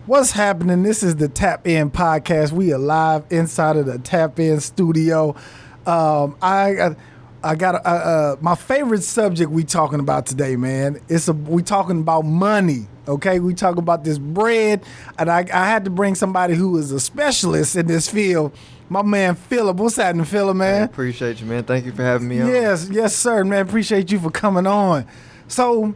What's happening? This is the Tap In podcast. We are live inside of the Tap In studio. I got my favorite subject we talking about today, man. We talking about money. Okay, we talking about this bread, and I had to bring somebody who is a specialist in this field. My man Phillip. What's happening, Phillip, man? I appreciate you, man. Thank you for having me on. Yes, sir, man. Appreciate you for coming on. So.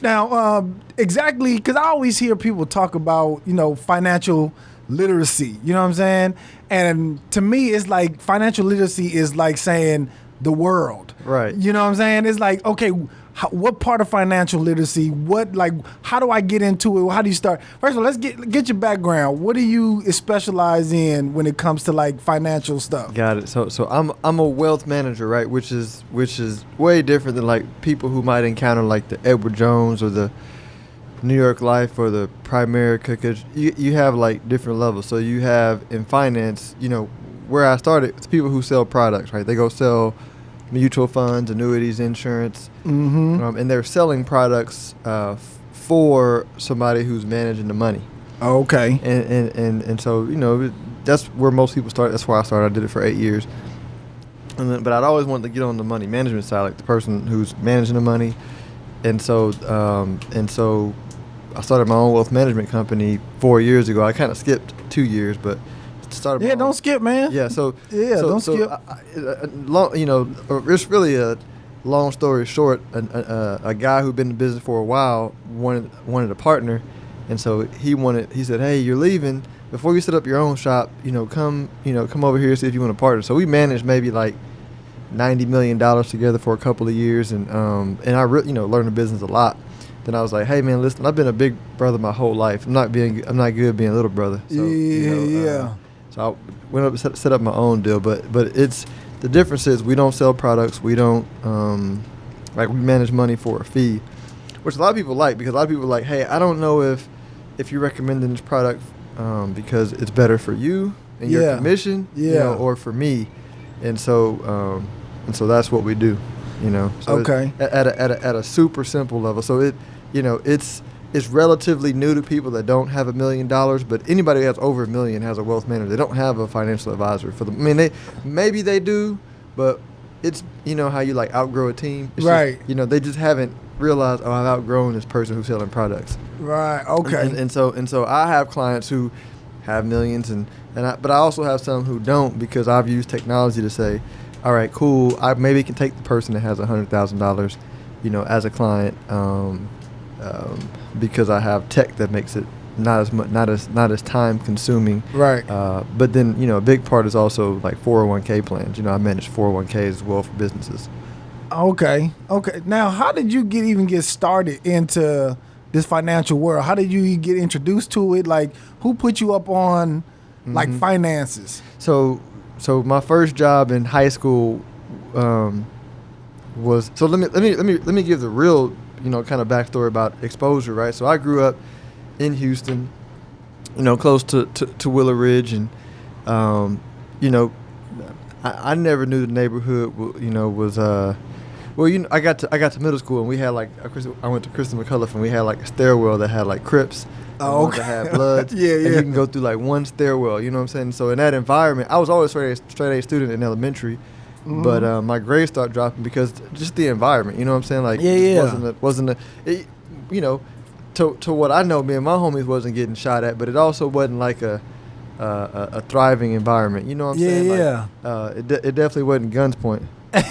Now, exactly, because I always hear people talk about, financial literacy, you know what I'm saying? And to me, it's like financial literacy is like saying the world. Right. You know what I'm saying? It's like, okay, what part of financial literacy, how do I get into it? How do you start? First of all, let's get your background. What do you specialize in when it comes to like financial stuff? Got it. So I'm a wealth manager, right? Which is way different than like people who might encounter like the Edward Jones or the New York Life or the Primerica, because you have like different levels. So you have in finance, where I started, it's people who sell products, right? They go sell mutual funds, annuities, insurance, and they're selling products for somebody who's managing the money. Okay. And so that's where most people start. That's why I started. I did it for 8 years, but I'd always wanted to get on the money management side, like the person who's managing the money, and so I started my own wealth management company 4 years ago. I kind of skipped 2 years, but. Don't skip, man. Yeah, don't skip. It's really a long story short. A guy who'd been in business for a while wanted a partner, and so he said, "Hey, you're leaving. Before you set up your own shop, come over here and see if you want a partner." So we managed maybe like $90 million together for a couple of years, and I learned the business a lot. Then I was like, "Hey, man, listen, I've been a big brother my whole life. I'm not good being a little brother." So, yeah. So I went up and set up my own deal, but it's the difference is we don't sell products. We don't we manage money for a fee, which a lot of people like, because a lot of people are like, hey, I don't know if you're recommending this product because it's better for you and your commission, or for me, and so that's what we do, So okay. At a super simple level, so it's relatively new to people that don't have $1 million, but anybody who has over $1 million has a wealth manager. They don't have a financial advisor for them. I mean, maybe they do, but it's how you like outgrow a team. It's right. Just, they just haven't realized, I've outgrown this person who's selling products. Right. Okay. And so I have clients who have millions, but I also have some who don't, because I've used technology to say, all right, cool. I maybe can take the person that has $100,000, as a client. Because I have tech that makes it not as time consuming. Right. But then a big part is also like 401k plans. I manage 401ks as well for businesses. Okay. Now, how did you even get started into this financial world? How did you get introduced to it? Like, who put you up on like finances? So my first job in high school was. So let me give the real kind of backstory about exposure, right? So I grew up in Houston, close to Willow Ridge, and I never knew the neighborhood, was I got to middle school, and we had like I went to Kristen McCullough, and we had like a stairwell that had like Crips. Oh, okay. That had Bloods. Yeah. And you can go through like one stairwell, you know what I'm saying? So in that environment, I was always straight A student in elementary. But my grades started dropping because just the environment, you know what I'm saying? Like, to what I know, me and my homies wasn't getting shot at, but it also wasn't like a thriving environment, you know what I'm saying? Yeah. It definitely wasn't guns point. It's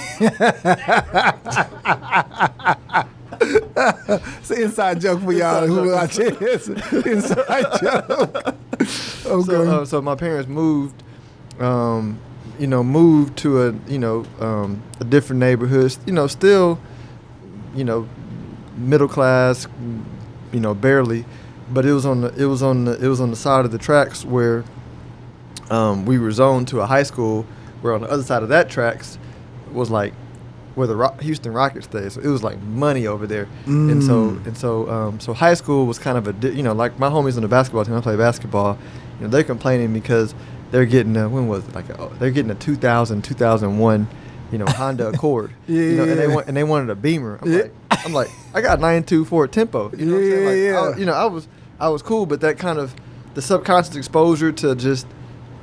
an inside joke for y'all who watch it. It's an inside joke. Okay. So my parents moved. Moved to a different neighborhood, still, middle class, barely, but it was on the side of the tracks where we were zoned to a high school, where on the other side of that tracks was like where the Houston Rockets stay. So it was like money over there. And so high school was kind of like my homies on the basketball team, I play basketball, they're complaining because they're getting they're getting a 2001 Honda Accord, and they wanted a Beamer. I'm like, I got 924 tempo, you know what I'm saying? Like, I I was cool, but that kind of the subconscious exposure to just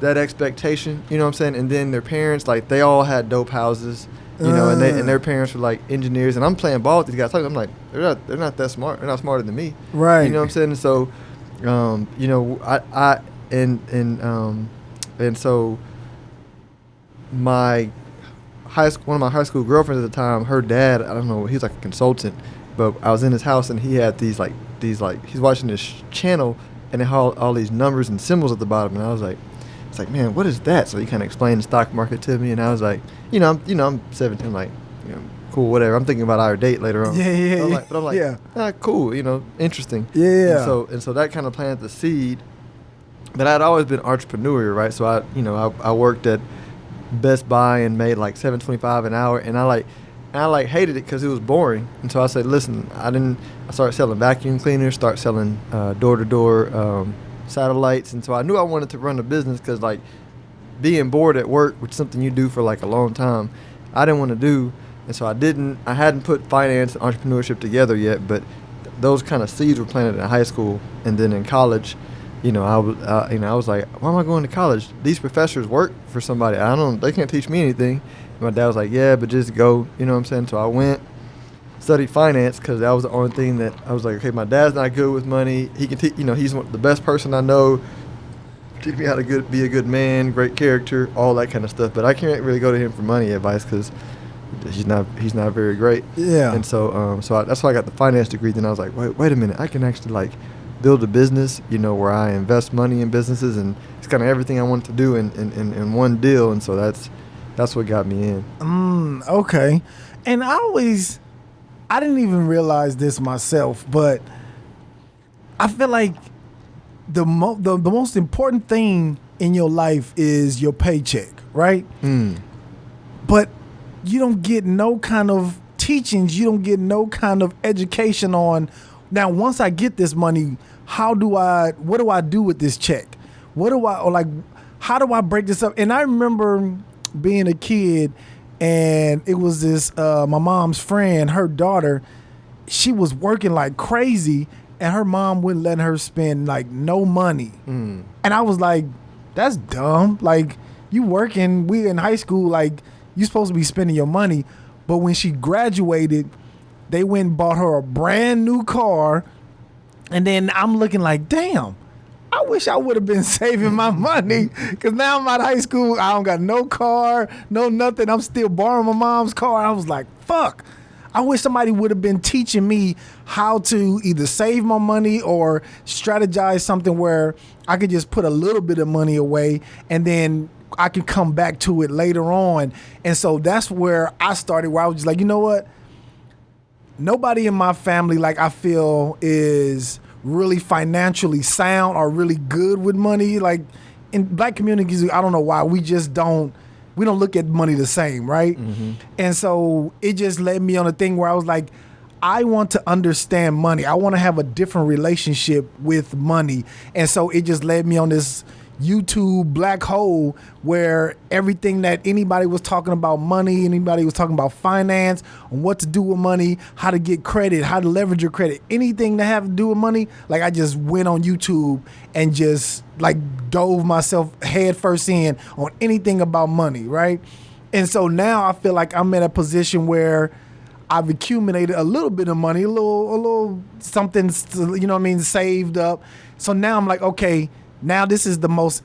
that expectation, you know what I'm saying? And then their parents, like, they all had dope houses, you know, and their parents were like engineers, and I'm playing ball with these guys. I'm like, they're not that smart. They're not smarter than me, right? You know what I'm saying? And so, you know, and so my one of my high school girlfriends at the time, her dad, I don't know, he was like a consultant, but I was in his house and he had these he's watching this channel and it had all these numbers and symbols at the bottom, and I was like, it's like, man, what is that? So he kind of explained the stock market to me, and I was like, I'm 17, like, cool, whatever. I'm thinking about our date later on. Yeah. But I'm like, cool, interesting. Yeah. And so that kind of planted the seed. But I'd always been entrepreneurial, right? So I worked at Best Buy and made like $7.25 an hour, and I hated it because it was boring. And so I said, listen, I started selling vacuum cleaners, start selling door-to-door satellites, and so I knew I wanted to run a business because, like, being bored at work, which is something you do for like a long time, I didn't want to do, and so I hadn't put finance and entrepreneurship together yet, but those kind of seeds were planted in high school, and then in college, I was like, why am I going to college? These professors work for somebody. They can't teach me anything. And my dad was like, yeah, but just go, you know what I'm saying? So I went, studied finance, because that was the only thing that I was like, okay, my dad's not good with money. He can teach, he's the best person I know. Teach me how to be a good man, great character, all that kind of stuff. But I can't really go to him for money advice because he's not very great. Yeah. And so that's why I got the finance degree. Then I was like, wait a minute, I can actually like build a business, where I invest money in businesses, and it's kind of everything I wanted to do in one deal. And so that's what got me in. Okay. And I didn't even realize this myself, but I feel like the most important thing in your life is your paycheck, right? But you don't get no kind of teachings. You don't get no kind of education on, now, once I get this money, what do I do with this check? How do I break this up? And I remember being a kid, and it was this, my mom's friend, her daughter, she was working like crazy, and her mom wouldn't let her spend like no money. And I was like, that's dumb. Like, you working, we in high school, like, you supposed to be spending your money. But when she graduated, they went and bought her a brand new car. And then I'm looking like, damn, I wish I would have been saving my money, because now I'm out of high school. I don't got no car, no nothing. I'm still borrowing my mom's car. I was like, fuck. I wish somebody would have been teaching me how to either save my money or strategize something where I could just put a little bit of money away and then I can come back to it later on. And so that's where I started, where I was just like, you know what? Nobody in my family, like, I feel is really financially sound or really good with money. Like, in black communities, I don't know why, we don't look at money the same, right? Mm-hmm. And so it just led me on a thing where I was like, I want to understand money. I want to have a different relationship with money. And so it just led me on this YouTube black hole where everything that anybody was talking about money, anybody was talking about finance, on what to do with money, how to get credit, how to leverage your credit, anything that have to do with money, like, I just went on YouTube and just like dove myself head first in on anything about money, right? And so now I feel like I'm in a position where I've accumulated a little bit of money, a little something, saved up. So now I'm like, okay, now this is the most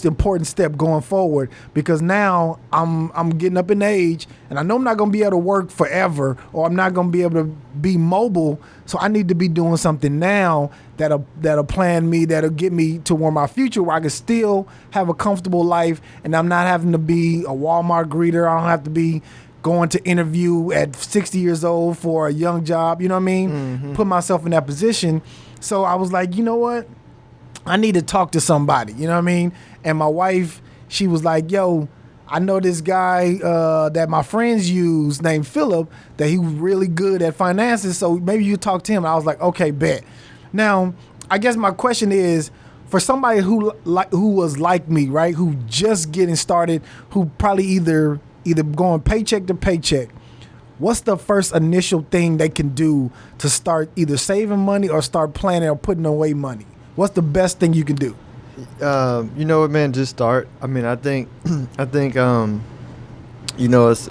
important step going forward, because now I'm getting up in age, and I know I'm not going to be able to work forever, or I'm not going to be able to be mobile. So I need to be doing something now that'll plan me, that'll get me to my future, where I can still have a comfortable life, and I'm not having to be a Walmart greeter. I don't have to be going to interview at 60 years old for a young job. You know what I mean? Mm-hmm. Put myself in that position. So I was like, you know what? I need to talk to somebody, you know what I mean? And my wife, she was like, yo, I know this guy that my friends use named Phillip, that he was really good at finances, so maybe you talk to him. And I was like, okay, bet. Now, I guess my question is, for somebody who was like me, right, who just getting started, who probably either going paycheck to paycheck, what's the first initial thing they can do to start either saving money or start planning or putting away money? What's the best thing you can do? You know what, man? Just start. I mean, I think, you know, it's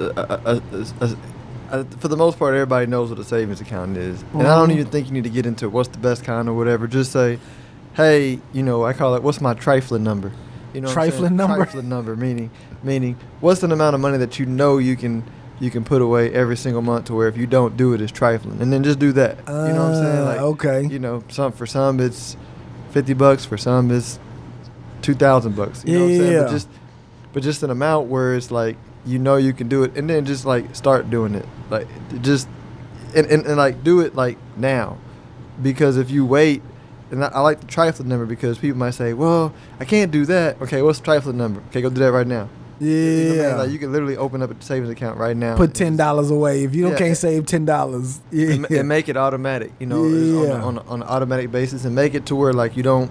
for the most part, everybody knows what a savings account is, and I don't even think you need to get into what's the best kind or whatever. Just say, hey, you know, I call it, what's my trifling number? You know, trifling number. Trifling number, meaning what's an amount of money that you know you can put away every single month to where if you don't do it, it's trifling, and then just do that. You know what I'm saying? Like, okay. You know, for some it's $50, for some it's $2,000. You know what I'm saying? But just an amount where it's like, you know, you can do it, and then just like start doing it, like just and like do it like now, because if you wait, and I like the trifling number because people might say, well, I can't do that. Okay, what's the trifling number? Okay, go do that right now. Yeah, you know what I mean? Like you can literally open up a savings account right now. Put $10 away if you can't save $10. Yeah, and make it automatic. You know, on an automatic basis, and make it to where like you don't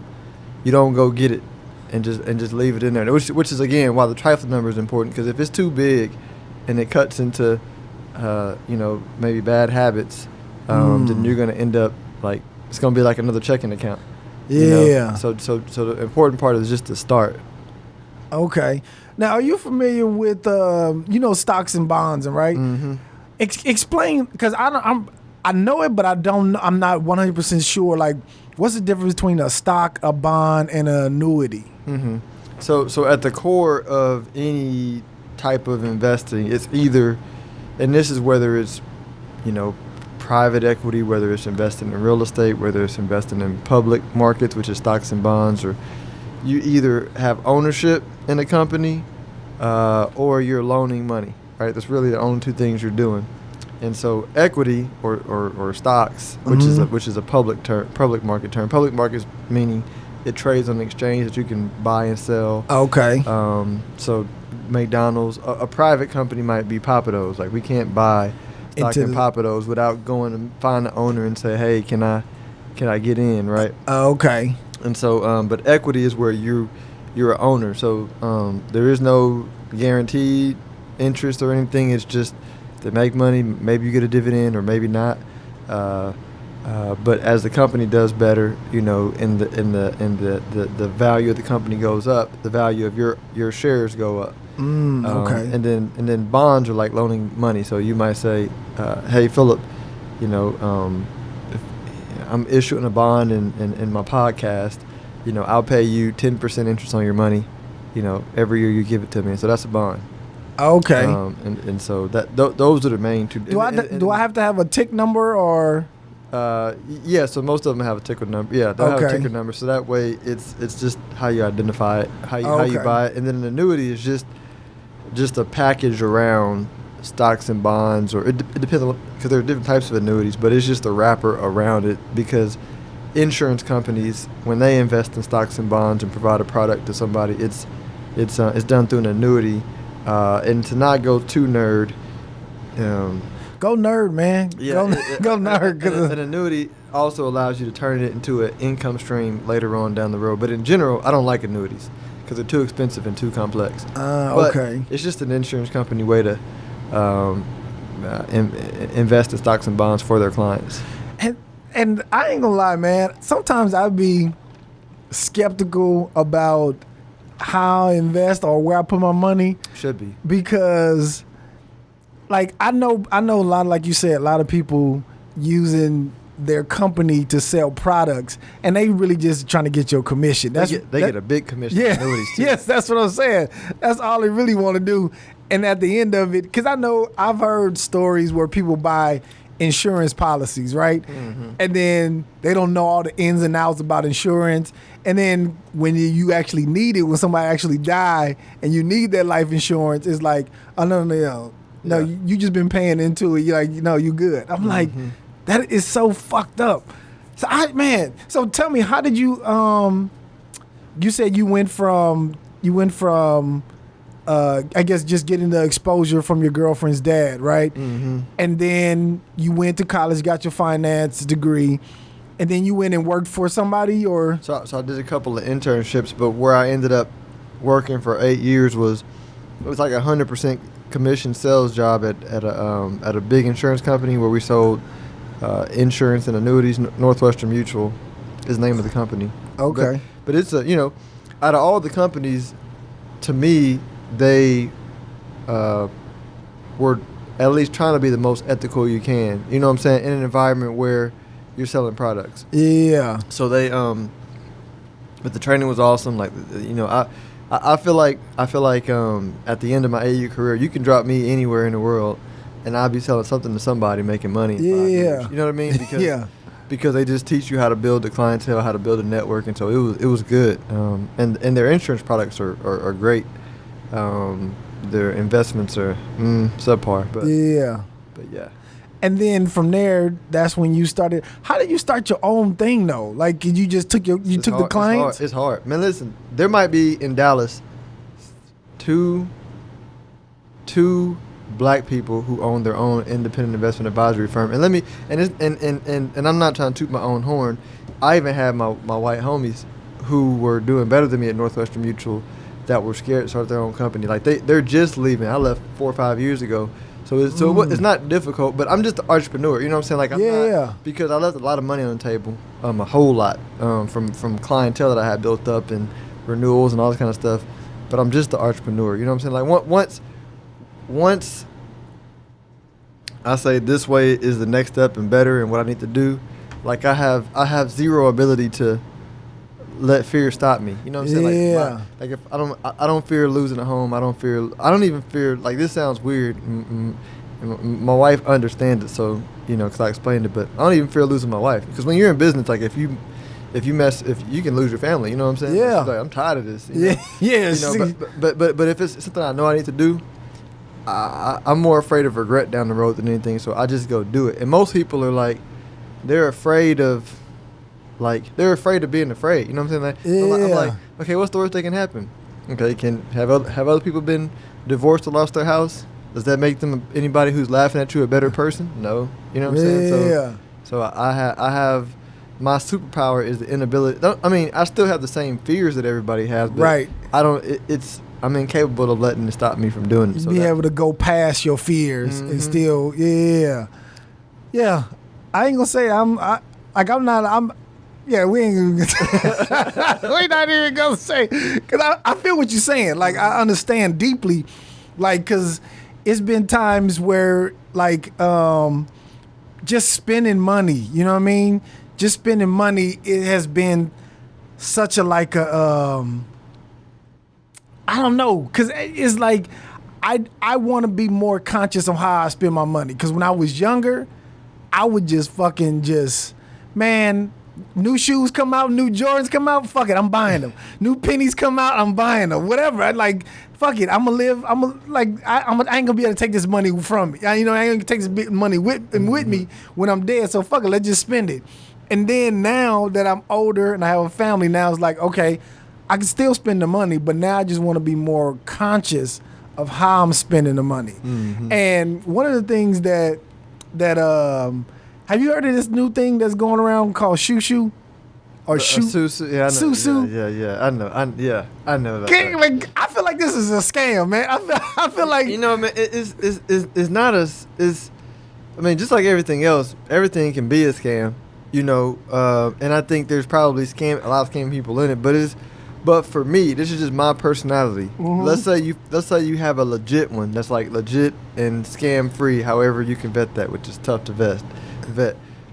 go get it. And just leave it in there, which is again why the trifling number is important, because if it's too big, and it cuts into, you know, maybe bad habits, then you're gonna end up like it's gonna be like another checking account. Yeah. You know? So the important part is just to start. Okay. Now, are you familiar with you know, stocks and bonds, right? Mm-hmm. Explain, because I know it, but I'm not 100% sure. Like, what's the difference between a stock, a bond, and an annuity? Mm-hmm. So at the core of any type of investing, it's either, and this is whether it's, you know, private equity, whether it's investing in real estate, whether it's investing in public markets, which is stocks and bonds, or you either have ownership in a company or you're loaning money, right? That's really the only two things you're doing. And so equity or stocks, which is a public market term. Public markets meaning it trades on the exchange that you can buy and sell. Okay. So McDonald's, a private company might be Papados. Like we can't buy stock in Papados without going and find the owner and say, hey, can I get in, right? Okay. And so, but equity is where you're an owner. So there is no guaranteed interest or anything. It's just to make money. Maybe you get a dividend or maybe not. But as the company does better, you know, and the value of the company goes up, the value of your shares go up. Okay. And then bonds are like loaning money. So you might say, hey, Phillip, you know, if I'm issuing a bond in my podcast, you know, I'll pay you 10% interest on your money, you know, every year you give it to me. So that's a bond. Okay. And so that those are the main two. Do I have to have a tick number or? Yeah, so most of them have a ticker number. Yeah, they'll have a ticker number. So that way, it's just how you identify it, how you buy it, and then an annuity is just a package around stocks and bonds, or it depends on, because there are different types of annuities, but it's just a wrapper around it, because insurance companies, when they invest in stocks and bonds and provide a product to somebody, it's done through an annuity, and to not go too nerd. Go nerd, man. Yeah, go nerd. An annuity also allows you to turn it into an income stream later on down the road. But in general, I don't like annuities because they're too expensive and too complex. But it's just an insurance company way to invest in stocks and bonds for their clients. And I ain't gonna lie, man. Sometimes I'd be skeptical about how I invest or where I put my money. Should be. Because, like, I know a lot, like you said, a lot of people using their company to sell products, and they really just trying to get your commission. They get a big commission. Yeah, annuities too. Yes, that's what I'm saying. That's all they really want to do. And at the end of it, because I know I've heard stories where people buy insurance policies, right? Mm-hmm. And then they don't know all the ins and outs about insurance. And then when you actually need it, when somebody actually die and you need that life insurance, it's like, oh, no, you just been paying into it. You're like, you good. I'm like, that is so fucked up. So tell me, how did you, you said you went from, I guess just getting the exposure from your girlfriend's dad, right? Mm-hmm. And then you went to college, got your finance degree, and then you went and worked for somebody, or? So I did a couple of internships, but where I ended up working for 8 years was like 100% commission sales job at a big insurance company where we sold insurance and annuities. Northwestern Mutual is the name of the company. Okay. But it's out of all the companies, to me, they were at least trying to be the most ethical you can. You know what I'm saying? In an environment where you're selling products. Yeah. So they but the training was awesome. Like, I feel like at the end of my AU career, you can drop me anywhere in the world, and I'll be selling something to somebody, making money in 5 years. You know what I mean? Because because they just teach you how to build a clientele, how to build a network, and so it was good. And their insurance products are great. Their investments are subpar, but yeah. And then from there, that's when you started. How did you start your own thing though? Like you just took the clients? It's hard. Man, listen, there might be in Dallas two black people who own their own independent investment advisory firm. And I'm not trying to toot my own horn. I even had my white homies who were doing better than me at Northwestern Mutual that were scared to start their own company. Like they're just leaving. I left 4 or 5 years ago. So it's not difficult, but I'm just an entrepreneur. You know what I'm saying? Like I'm not, because I left a lot of money on the table, a whole lot, from clientele that I had built up and renewals and all this kind of stuff. But I'm just the entrepreneur. You know what I'm saying? Like once I say this way is the next step and better and what I need to do, like I have zero ability to let fear stop me. You know what I'm saying? Like if I don't fear losing a home. I don't even fear, like, this sounds weird. My wife understands it, so, because I explained it, but I don't even fear losing my wife. Because when you're in business, like if you can lose your family, you know what I'm saying? Yeah. Like, I'm tired of this. But if it's something I know I need to do, I'm more afraid of regret down the road than anything, so I just go do it. And most people are like, they're afraid of being afraid. You know what I'm saying? I'm like, okay, what's the worst that can happen? Okay, have other people been divorced or lost their house? Does that make them, anybody who's laughing at you, a better person? No. You know what I'm saying? So I have my superpower is the inability. I still have the same fears that everybody has, but right. I'm incapable of letting it stop me from doing it. So be able to go past your fears and still, yeah. I ain't gonna say we ain't we're not even gonna say, because I feel what you're saying. Like, I understand deeply, like, because it's been times where, like, just spending money, you know what I mean? Just spending money, it has been such a, like, I don't know, because it's like, I want to be more conscious of how I spend my money. Because when I was younger, I would just new shoes come out, new Jordans come out, fuck it, I'm buying them. New pennies come out, I'm buying them. Whatever, fuck it, I ain't gonna be able to take this money from me. I ain't gonna take this big money with me when I'm dead, so fuck it, let's just spend it. And then now that I'm older and I have a family, now it's like, okay, I can still spend the money, but now I just want to be more conscious of how I'm spending the money. Mm-hmm. And one of the things that have you heard of this new thing that's going around called Shoo or Shoo? Susu, yeah, I know. Susu. Yeah, I know about that. Like, I feel like this is a scam, man. I feel like, man, it's not just like everything else, everything can be a scam, and I think there's probably a lot of scam people in it, but for me, this is just my personality. Mm-hmm. Let's say you have a legit one that's like legit and scam free, however you can vet that, which is tough to vet.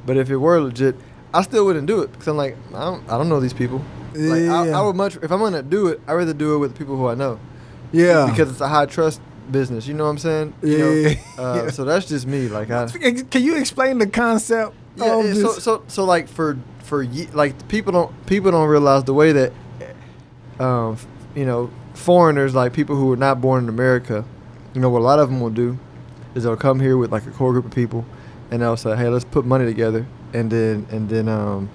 But if it were legit, I still wouldn't do it, because I'm like, I don't know these people. Like, I would much, if I'm gonna do it, I'd rather do it with the people who I know. Yeah. Because it's a high trust business. You know what I'm saying? Yeah. So that's just me. Like, can you explain the concept? Yeah. Of this? So like for like people don't realize the way that foreigners, like people who are not born in America, what a lot of them will do is they'll come here with like a core group of people. And they'll say, hey, let's put money together, and then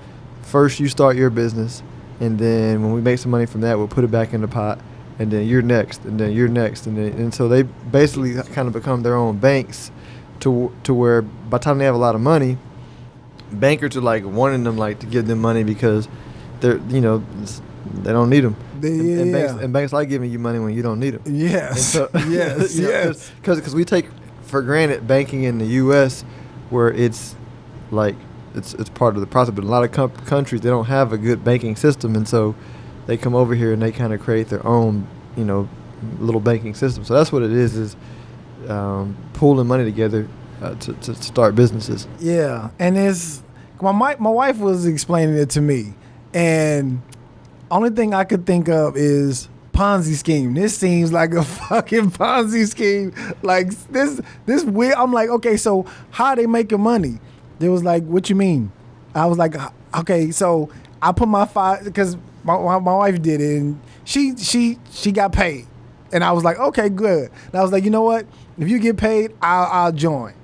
first you start your business, and then when we make some money from that, we'll put it back in the pot, and then you're next, and then you're next, and so they basically kind of become their own banks, to where by the time they have a lot of money, bankers are like wanting them, like, to give them money because they're they don't need them. Yeah. And banks like giving you money when you don't need them. Yes. So, Yes. Yes. Because we take for granted banking in the U.S. where it's like it's part of the process. But in a lot of countries, they don't have a good banking system, and so they come over here and they kind of create their own, little banking system. So that's what it is pooling money together to start businesses. Yeah, and it's my wife was explaining it to me, and only thing I could think of is Ponzi scheme. This seems like a fucking Ponzi scheme. Like this weird. I'm like, okay, so how are they making money? They was like, what you mean? I was like, okay, so I put my because my wife did it, and she got paid, and I was like, okay, good. And I was like, you know what? If you get paid, I'll join.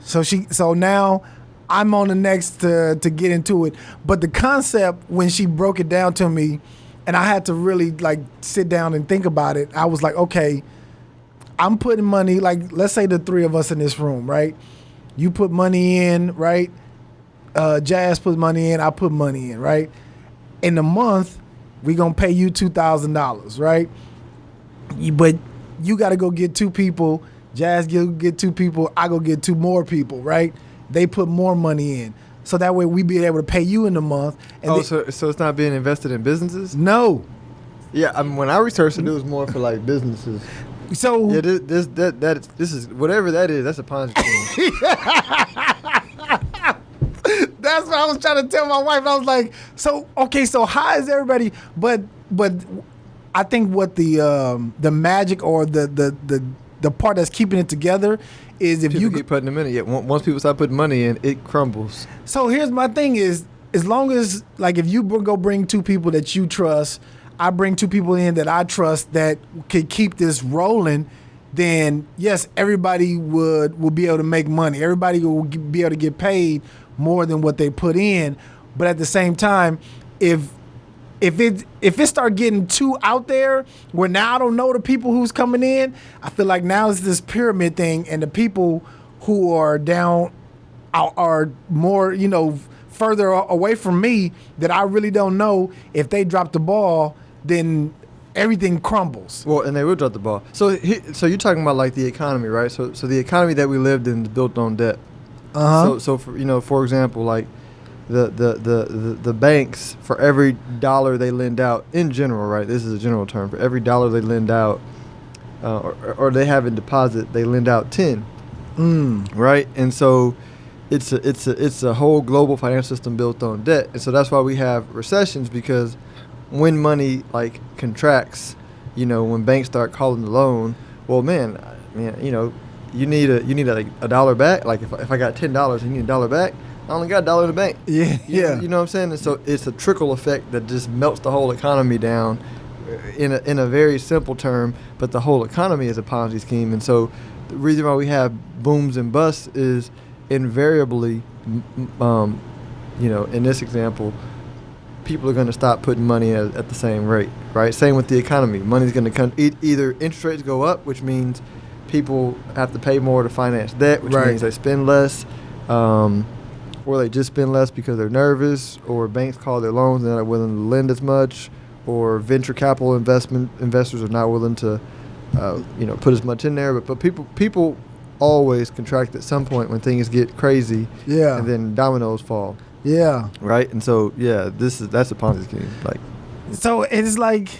So now I'm on the next to get into it. But the concept, when she broke it down to me, and I had to really like sit down and think about it, I was like, okay, I'm putting money, like let's say the three of us in this room, right? You put money in, right? Jazz put money in, I put money in, right? In a month, we gonna pay you $2,000, right? But you gotta go get two people. Jazz get two people, I go get two more people, right? They put more money in. So that way we be able to pay you in the month. And so it's not being invested in businesses? No. Yeah, I mean, when I researched it, it was more for like businesses. So yeah, this is whatever that is. That's a Ponzi scheme. That's what I was trying to tell my wife. I was like, so how is everybody? But I think what the magic or the part that's keeping it together is if people keep putting them in. Yeah, once people start putting money in, it crumbles. So here's my thing: is as long as like if you go bring two people that you trust, I bring two people in that I trust that could keep this rolling, then yes, everybody will be able to make money. Everybody will be able to get paid more than what they put in. But at the same time, if it start getting too out there, where now I don't know the people who's coming in, I feel like now it's this pyramid thing, and the people who are down are more, further away from me that I really don't know. If they drop the ball, then everything crumbles. Well, and they will drop the ball. So you're talking about like the economy, right? So the economy that we lived in is built on debt. So for example, like the banks, for every dollar they lend out in general, right? This is a general term. For every dollar they lend out, or they have in deposit, they lend out 10. Right? And so it's a whole global financial system built on debt. And so that's why we have recessions, because when money like contracts, when banks start calling the loan, well, man, you need a dollar back. Like if I got $10, you need $1 back. I only got $1 in the bank. Yeah. You know what I'm saying? And so it's a trickle effect that just melts the whole economy down in a very simple term, but the whole economy is a Ponzi scheme. And so the reason why we have booms and busts is invariably, in this example, people are going to stop putting money at the same rate, right? Same with the economy. Money's going to come, either interest rates go up, which means people have to pay more to finance debt, which means they spend less, or they just spend less because they're nervous, or banks call their loans and they're not willing to lend as much, or venture capital investors are not willing to, put as much in there. But people always contract at some point when things get crazy, and then dominoes fall. Yeah. Right. And so that's a Ponzi scheme. Like, so it's like,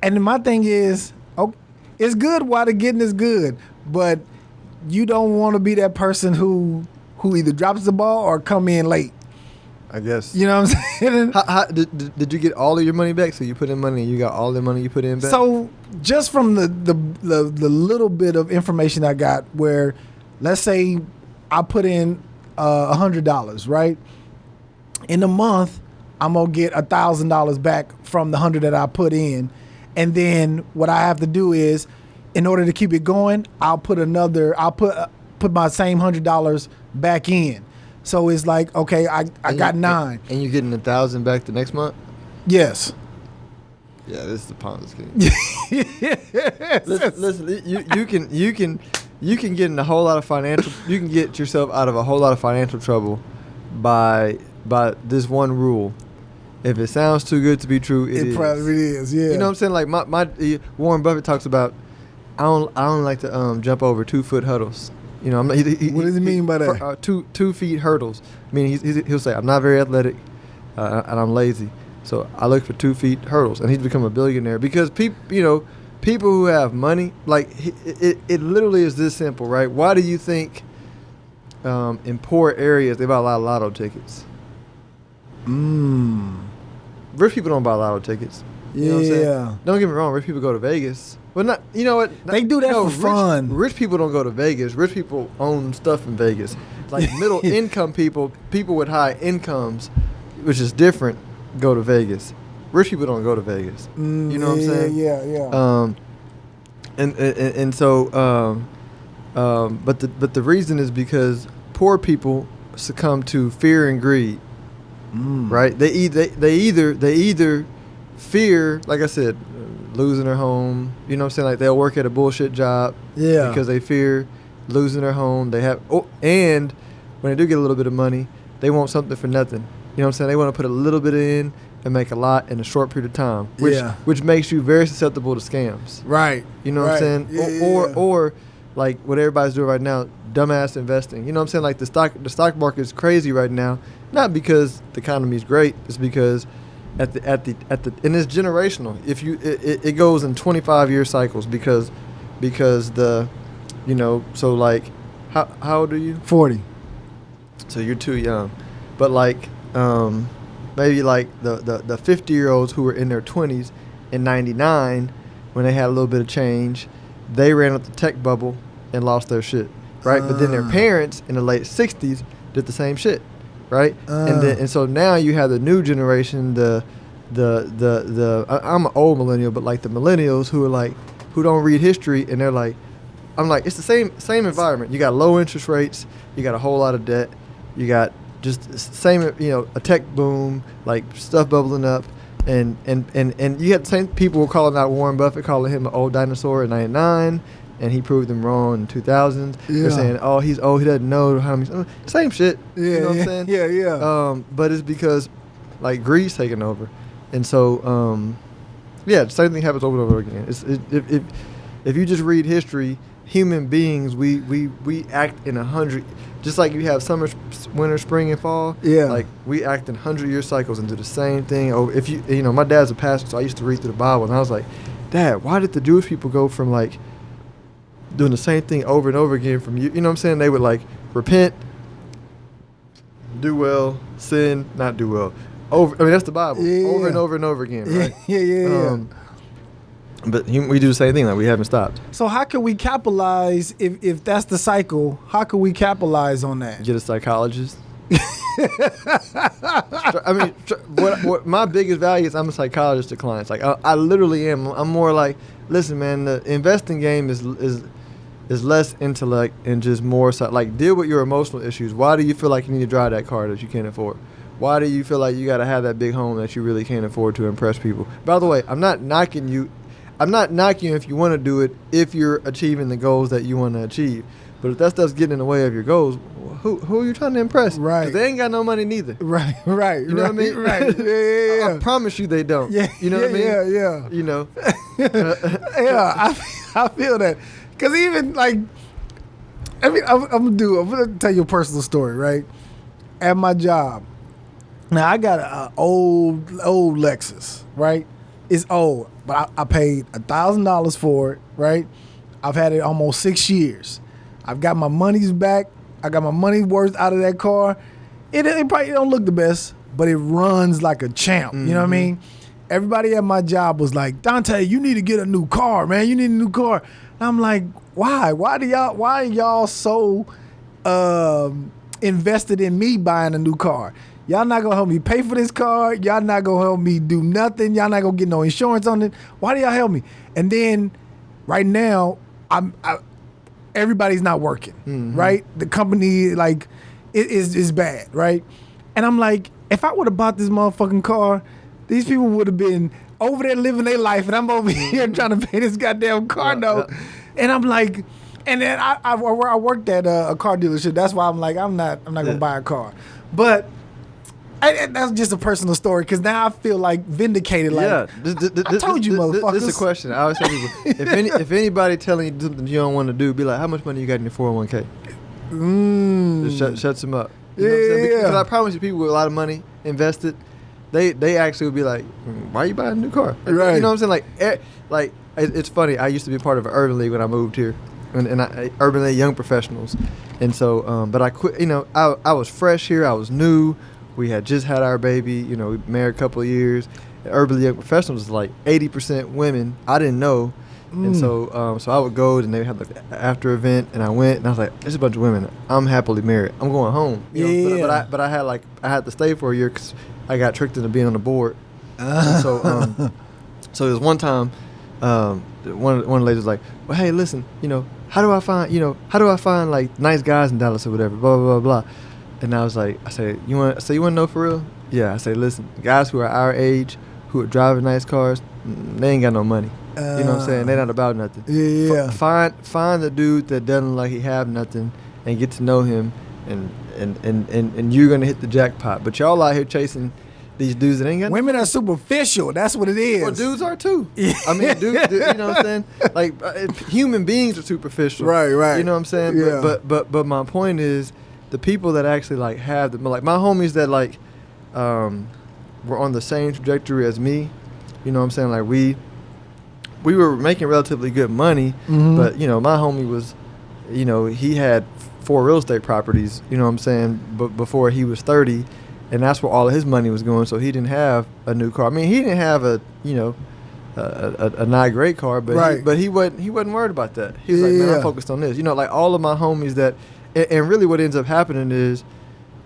and my thing is, it's good while the getting is good, but you don't want to be that person who either drops the ball or come in late. I guess. You know what I'm saying? How did you get all of your money back? So you put in money and you got all the money you put in back? So just from the little bit of information I got, where let's say I put in $100, right? In a month, I'm going to get $1,000 back from the 100 that I put in. And then what I have to do is, in order to keep it going, I'll put my same $100 back in. So it's like, okay, I got 9. And you're getting 1,000 back the next month? Yes. Yeah, this is the Ponzi scheme. Yes. Listen, you can get in a whole lot of financial. You can get yourself out of a whole lot of financial trouble by this one rule. if it sounds too good to be true, it is. It probably is. Yeah. You know what I'm saying? Like my Warren Buffett talks about. I don't like to jump over 2-foot hurdles. You know, I'm not. What does he mean by that? 2 feet hurdles. I mean, he'll say, I'm not very athletic, and I'm lazy, so I look for 2 feet hurdles, and he's become a billionaire because people who have money, like it literally is this simple, right? Why do you think in poor areas they buy a lot of lotto tickets? Rich people don't buy lotto tickets. You know what I'm saying? Don't get me wrong, rich people go to Vegas. Well, not, you know what? They do that for fun. Rich people don't go to Vegas. Rich people own stuff in Vegas. Like middle income people with high incomes, which is different, go to Vegas. Rich people don't go to Vegas. You know what I'm saying? Yeah. And so, but the reason is because poor people succumb to fear and greed. Right? They either fear, like I said, losing their home. You know what I'm saying? Like they'll work at a bullshit job. Yeah. Because they fear losing their home. And when they do get a little bit of money, they want something for nothing. You know what I'm saying? They want to put a little bit in and make a lot in a short period of time. Which makes you very susceptible to scams. Right. You know what I'm saying? Or like what everybody's doing right now, dumbass investing. You know what I'm saying? Like the stock market is crazy right now. Not because the economy is great. It's because at the and it's generational. If you it goes in 25-year cycles because the, you know, so like how old are you? 40. So you're too young, but like maybe like the 50-year-olds who were in their 20s in '99 when they had a little bit of change, they ran up the tech bubble and lost their shit, right? But then their parents in the late 60s did the same shit. Right, and so now you have the new generation, I'm an old millennial, but like the millennials who are like who don't read history, and they're like, I'm like, it's the same environment. You got low interest rates, you got a whole lot of debt, you got just same, you know, a tech boom, like stuff bubbling up, and you had the same people were calling out Warren Buffett, calling him an old dinosaur in '99. And he proved them wrong in 2000s. Yeah. They're saying, oh, he's old, he doesn't know how many. Same shit. Yeah, you know what I'm saying? Yeah. But it's because, like, greed's taking over. And so, the same thing happens over and over again. If you just read history, human beings, we act in 100, just like you have summer, winter, spring, and fall. Yeah. Like, we act in 100-year cycles and do the same thing. If you know, my dad's a pastor, so I used to read through the Bible, and I was like, Dad, why did the Jewish people go from, like, doing the same thing over and over again from you know what I'm saying? They would like repent, do well, sin, not do well. That's the Bible. Over and over and over again, right? Yeah. But we do the same thing, like we haven't stopped. So how can we capitalize if that's the cycle? How can we capitalize on that? Get a psychologist. I mean, what my biggest value is I'm a psychologist to clients. Like I literally am. I'm more like, listen, man, the investing game is less intellect and just more like deal with your emotional issues. Why do you feel like you need to drive that car that you can't afford? Why do you feel like you got to have that big home that you really can't afford to impress people? By the way, I'm not knocking you. I'm not knocking you if you want to do it if you're achieving the goals that you want to achieve. But if that stuff's getting in the way of your goals, who are you trying to impress? Right. 'Cause they ain't got no money neither. Right. You know what I mean? Right. Yeah. I promise you they don't. Yeah. You know what I mean? Yeah. You know. Yeah, I feel that. Because even like, I mean, I'm gonna tell you a personal story, right? At my job, now I got an old Lexus, right? It's old, but I paid $1,000 for it, right? I've had it almost 6 years. I've got my money's back. I got my money worth out of that car. It probably don't look the best, but it runs like a champ. You know what I mean? Everybody at my job was like, Donte, you need to get a new car, man. You need a new car. And I'm like, why? Why are y'all so invested in me buying a new car? Y'all not gonna help me pay for this car. Y'all not gonna help me do nothing. Y'all not gonna get no insurance on it. Why do y'all help me? And then right now, everybody's not working, right? The company, like, it is bad, right? And I'm like, if I would have bought this motherfucking car, these people would have been over there living their life, and I'm over here trying to pay this goddamn car note. And I'm like, and then I worked at a car dealership. That's why I'm like, I'm not gonna buy a car. But That's just a personal story because now I feel like vindicated. Like, Yeah, I told you, motherfuckers. This is a question. I always tell people, if anybody telling you something you don't want to do, be like, how much money you got in your 401k? Just shuts them up. You know what I'm saying? Because I promise you, people with a lot of money invested, they actually would be like, why are you buying a new car? Right. You know what I'm saying? Like it's funny. I used to be part of an urban league when I moved here, and urban league young professionals, and so but I quit. You know, I was fresh here. I was new. We had just had our baby. You know, we married a couple of years. Urban league young professionals is like 80% women. I didn't know. And so I would go and they had like after event and I went and I was like, there's a bunch of women. I'm happily married. I'm going home. You know, but I had to stay for a year because I got tricked into being on the board. And so there was one time one of the ladies was like, well, hey, listen, you know, how do I find like nice guys in Dallas or whatever, blah blah blah blah. And I was like, I said, you want to know for real? Yeah. I say, listen, guys who are our age who are driving nice cars, they ain't got no money. You know what I'm saying? They're not about nothing. Yeah. Find the dude that doesn't like he have nothing and get to know him, and you're gonna hit the jackpot. But y'all out here chasing these dudes that ain't got. Women are superficial. That's what it is. Well, dudes are too. I mean, dudes, you know what I'm saying? Like human beings are superficial. Right. You know what I'm saying? Yeah. But my point is, the people that actually like have the like my homies that like were on the same trajectory as me. You know what I'm saying? Like we were making relatively good money, but you know, my homie was, you know, he had 4 real estate properties, you know what I'm saying, but before he was 30, and that's where all of his money was going, so he didn't have a new car. I mean, he didn't have a, you know, a not great car, but he wasn't worried about that. He was like, man, I'm focused on this. You know, like all of my homies that, and really what ends up happening is,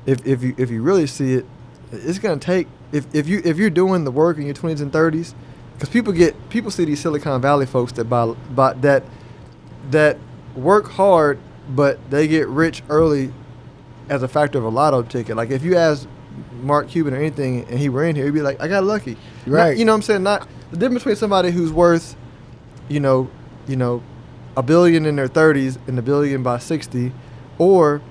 if you really see it, it's gonna take, if you're doing the work in your 20s and 30s, because people see these Silicon Valley folks that that work hard, but they get rich early as a factor of a lotto ticket. Like if you ask Mark Cuban or anything, and he were in here, he'd be like, "I got lucky." Right. You know what I'm saying? Not the difference between somebody who's worth, you know, $1 billion in their 30s and $1 billion by 60, or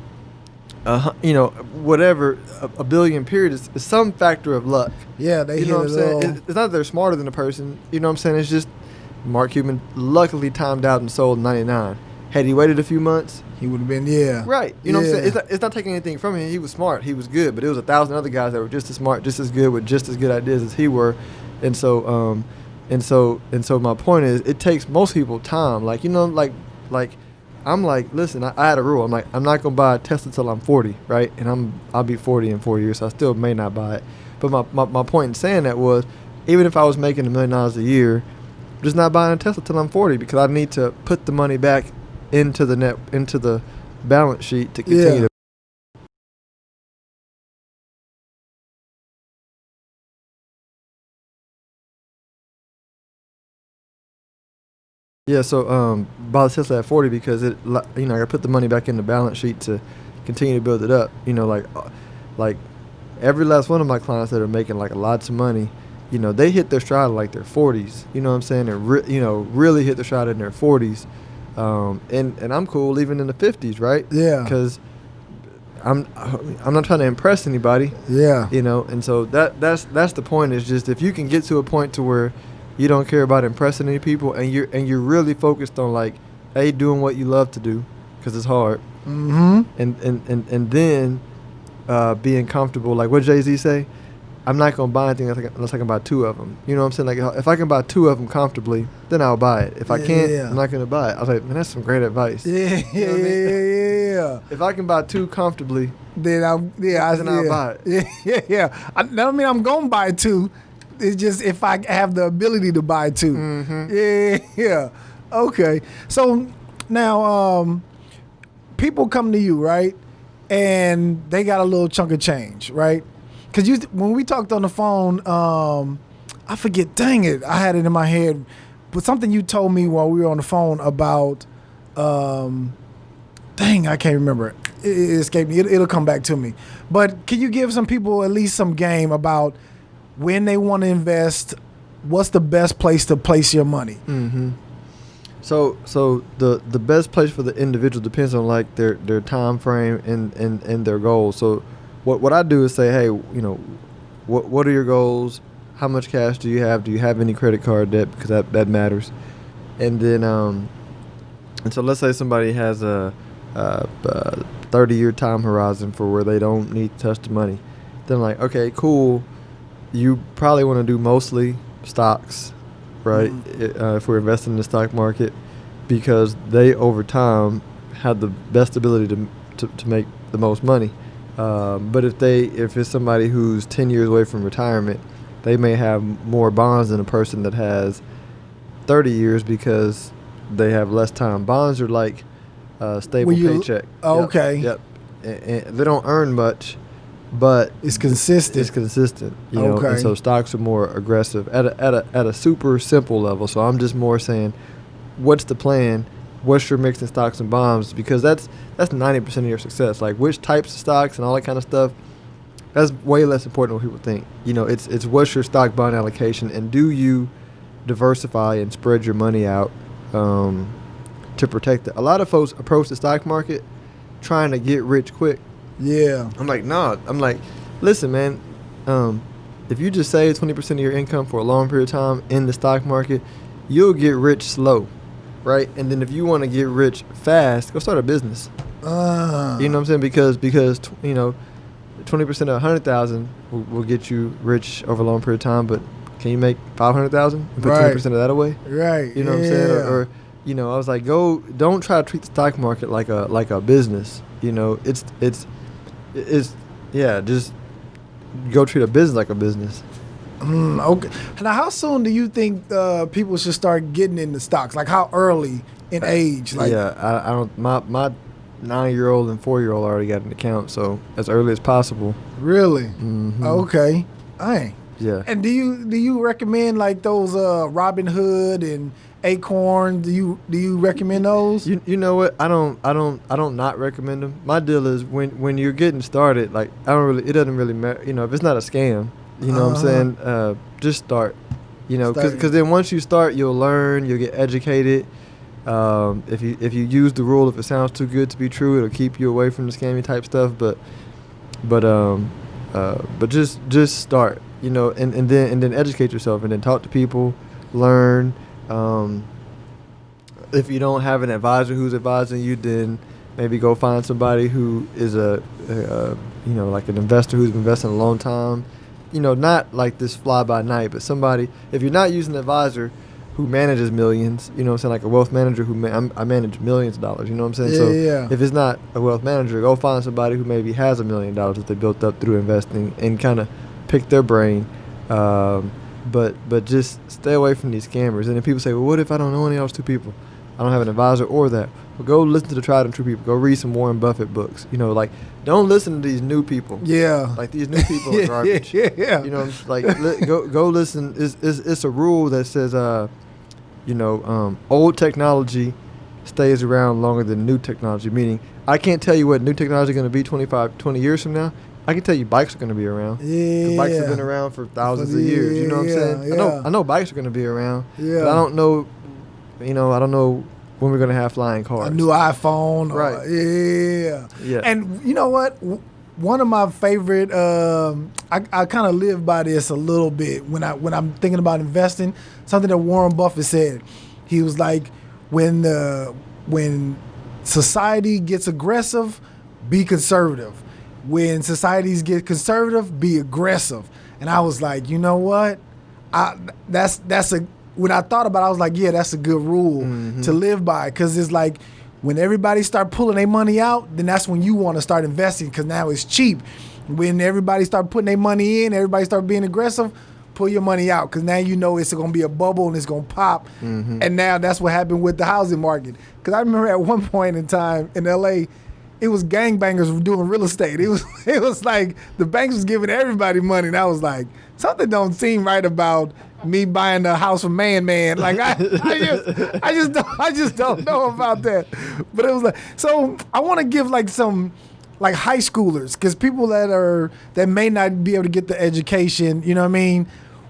you know, whatever, a billion period is some factor of luck. Yeah, they you know what I'm saying. saying? It's not that they're smarter than the person. You know what I'm saying? It's just Mark Cuban luckily timed out and sold in 99. Had he waited a few months, he would have been, right. You know what I'm saying? It's not taking anything from him. He was smart. He was good. But it was 1,000 other guys that were just as smart, just as good, with just as good ideas as he were. And so, my point is, it takes most people time. Like, you know, like I'm like, listen, I had a rule. I'm like, I'm not gonna buy a Tesla till I'm 40, right? And I'll be 40 in 4 years, so I still may not buy it. But my point in saying that was, even if I was making $1 million a year, I'm just not buying a Tesla till I'm 40 because I need to put the money back into the balance sheet to continue to. Yeah, so buy the Tesla at 40 because it, you know, I got to put the money back in the balance sheet to continue to build it up. You know, like every last one of my clients that are making like lots of money, you know, they hit their stride like their 40s. You know what I'm saying? And you know, really hit their stride in their 40s. And I'm cool even in the 50s, right? Yeah. Because I'm not trying to impress anybody. Yeah. You know, and so that's the point. Is just if you can get to a point to where you don't care about impressing any people, and you're really focused on like, doing what you love to do, because it's hard. Mm-hmm. And then being comfortable. Like what Jay-Z say, I'm not gonna buy anything unless I can buy 2 of them. You know what I'm saying? Like if I can buy 2 of them comfortably, then I'll buy it. If I can't, I'm not gonna buy it. I was like, man, that's some great advice. Yeah, you know what I mean? Yeah. If I can buy 2 comfortably, then I'll buy it. Yeah. I don't mean I'm gonna buy 2. It's just if I have the ability to buy 2. Mm-hmm. Yeah. Okay. So now, people come to you, right? And they got a little chunk of change, right? Because when we talked on the phone, I forget, dang it, I had it in my head, but something you told me while we were on the phone about, dang, I can't remember. It escaped me. It'll come back to me. But can you give some people at least some game about when they want to invest, what's the best place to place your money? Mm-hmm. So the best place for the individual depends on like their time frame and their goals. So what I do is say, hey, what are your goals? How much cash do you have? Do you have any credit card debt? Because that matters. And then and so let's say somebody has a 30-year time horizon for where they don't need to touch the money. Then like, okay, cool. You probably want to do mostly stocks, right? If we're investing in the stock market, because they over time have the best ability to make the most money. But if it's somebody who's 10 years away from retirement, they may have more bonds than a person that has 30 years because they have less time. Bonds are like a stable paycheck. Okay. Yep. And they don't earn much, but it's consistent. It's consistent. You know? And so stocks are more aggressive at a super simple level. So I'm just more saying, what's the plan? What's your mix in stocks and bonds? Because that's 90% of your success. Like which types of stocks and all that kind of stuff, that's way less important than what people think. It's what's your stock bond allocation, and do you diversify and spread your money out to protect it. A lot of folks approach the stock market trying to get rich quick. Yeah. I'm like, nah. I'm like, listen, man, if you just save 20% of your income for a long period of time in the stock market, you'll get rich slow, right? And then if you want to get rich fast, go start a business. You know what I'm saying? Because 20% of 100,000 will get you rich over a long period of time, but can you make 500,000 and put 20% of that away? Right. You know what I'm saying? Or I was like, don't try to treat the stock market like a business. Just go treat a business like a business. Okay. Now, how soon do you think people should start getting into stocks? Like how early in age? Like, I don't. My 9-year-old and 4-year-old already got an account, so as early as possible. Really? Mm-hmm. Okay. Dang. Yeah. And do you recommend like those Robin Hood and Acorn? Do you recommend those? You know what? I don't not recommend them. My deal is when you're getting started, like it doesn't really matter. If it's not a scam, you know what I'm saying? Just start. Because then once you start, you'll learn, you'll get educated. If you use the rule, if it sounds too good to be true, it'll keep you away from the scammy type stuff. But just start. And then educate yourself, and then talk to people, learn. If you don't have an advisor who's advising you, then maybe go find somebody who is like an investor who's been investing a long time. Not like this fly by night, but somebody. If you're not using an advisor who manages millions, you know what I'm saying, like a wealth manager I manage millions of dollars, you know what I'm saying? Yeah. If it's not a wealth manager, go find somebody who maybe has $1 million that they built up through investing, and kind of pick their brain. But just stay away from these scammers. And then people say, well, what if I don't know any of those two people? I don't have an advisor or that. Well, go listen to the tried and true people. Go read some Warren Buffett books. Like, don't listen to these new people. Yeah. Like, these new people are garbage. Yeah. Go listen. It's a rule that says, old technology stays around longer than new technology. Meaning, I can't tell you what new technology is going to be 20 years from now. I can tell you bikes are going to be around. Yeah. Bikes have been around for thousands of years. You know what I'm saying? Yeah. I know bikes are going to be around. Yeah. But I don't know, I don't know when we're going to have flying cars. A new iPhone. Right. Yeah. And you know what? One of my favorite, I kind of live by this a little bit when I'm thinking about investing. Something that Warren Buffett said. He was like, when society gets aggressive, be conservative. When societies get conservative, be aggressive. And I was like, you know what? When I thought about it, I was like, yeah, that's a good rule to live by. Because it's like, when everybody start pulling their money out, then that's when you want to start investing, because now it's cheap. When everybody start putting their money in, everybody start being aggressive, pull your money out, because now you know it's going to be a bubble and it's going to pop. And now that's what happened with the housing market. Because I remember at one point in time in L.A., it was gangbangers doing real estate. It was like the banks was giving everybody money, and I was like, something don't seem right about me buying a house from Man. Like I just don't know about that. But it was like, so I want to give like some like high schoolers, because people that may not be able to get the education, you know what I mean,